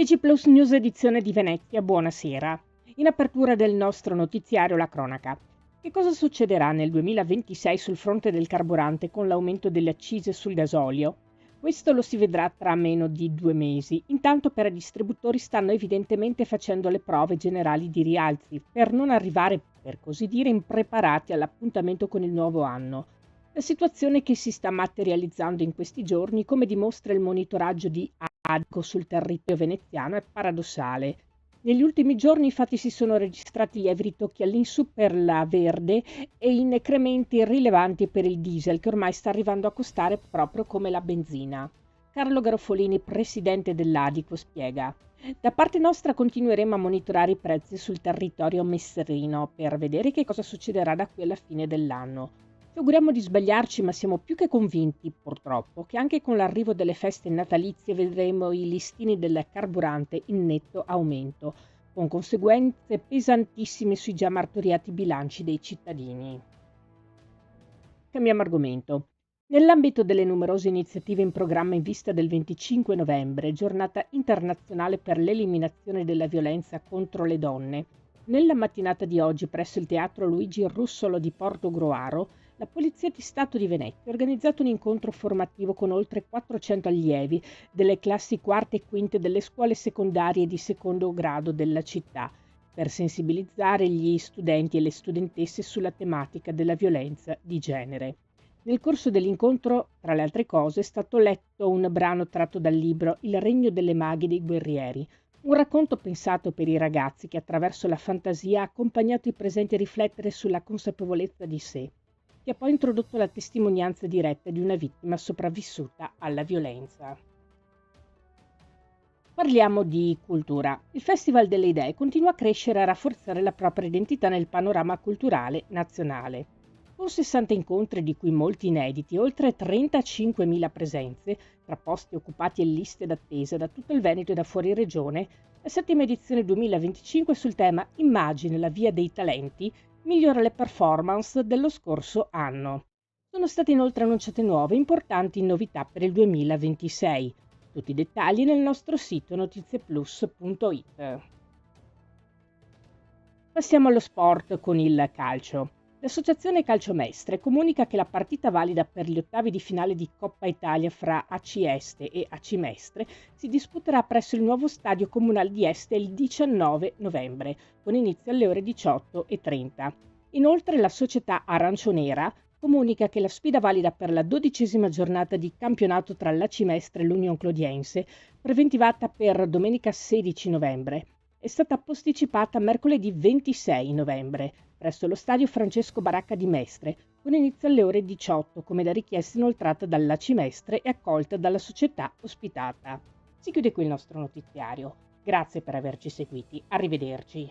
TG Plus News edizione di Venezia, buonasera. In apertura del nostro notiziario la cronaca. Che cosa succederà nel 2026 sul fronte del carburante con l'aumento delle accise sul gasolio? Questo lo si vedrà tra meno di 2 mesi. Intanto per i distributori stanno evidentemente facendo le prove generali di rialzi per non arrivare, per così dire, impreparati all'appuntamento con il nuovo anno. La situazione che si sta materializzando in questi giorni, come dimostra il monitoraggio di ADCO sul territorio veneziano, è paradossale. Negli ultimi giorni infatti si sono registrati lievi ritocchi all'insù per la verde e incrementi rilevanti per il diesel che ormai sta arrivando a costare proprio come la benzina. Carlo Garofolini, presidente dell'ADICO, spiega: da parte nostra continueremo a monitorare i prezzi sul territorio messerino per vedere che cosa succederà da qui alla fine dell'anno. Ci auguriamo di sbagliarci, ma siamo più che convinti, purtroppo, che anche con l'arrivo delle feste natalizie vedremo i listini del carburante in netto aumento, con conseguenze pesantissime sui già martoriati bilanci dei cittadini. Cambiamo argomento. Nell'ambito delle numerose iniziative in programma in vista del 25 novembre, giornata internazionale per l'eliminazione della violenza contro le donne, nella mattinata di oggi presso il Teatro Luigi Russolo di Portogruaro, la Polizia di Stato di Venezia ha organizzato un incontro formativo con oltre 400 allievi delle classi quarte e quinte delle scuole secondarie di secondo grado della città, per sensibilizzare gli studenti e le studentesse sulla tematica della violenza di genere. Nel corso dell'incontro, tra le altre cose, è stato letto un brano tratto dal libro Il regno delle maghe dei guerrieri, un racconto pensato per i ragazzi che attraverso la fantasia ha accompagnato i presenti a riflettere sulla consapevolezza di sé, che ha poi introdotto la testimonianza diretta di una vittima sopravvissuta alla violenza. Parliamo di cultura. Il Festival delle Idee continua a crescere e a rafforzare la propria identità nel panorama culturale nazionale. Con 60 incontri, di cui molti inediti, e oltre 35.000 presenze, tra posti occupati e liste d'attesa da tutto il Veneto e da fuori regione, la settima edizione 2025 sul tema Immagine, la via dei talenti, migliora le performance dello scorso anno. Sono state inoltre annunciate nuove importanti novità per il 2026. Tutti i dettagli nel nostro sito notizieplus.it. Passiamo allo sport con il calcio. L'associazione Calciomestre comunica che la partita valida per gli ottavi di finale di Coppa Italia fra AC Este e AC Mestre si disputerà presso il nuovo stadio comunale di Este il 19 novembre, con inizio alle ore 18:30. Inoltre la società Arancionera comunica che la sfida valida per la 12ª giornata di campionato tra l'AC Mestre e l'Union Clodiense, preventivata per domenica 16 novembre, è stata posticipata a mercoledì 26 novembre, presso lo stadio Francesco Baracca di Mestre, con inizio alle ore 18, come da richiesta inoltrata dall'AC Mestre e accolta dalla società ospitata. Si chiude qui il nostro notiziario. Grazie per averci seguiti. Arrivederci.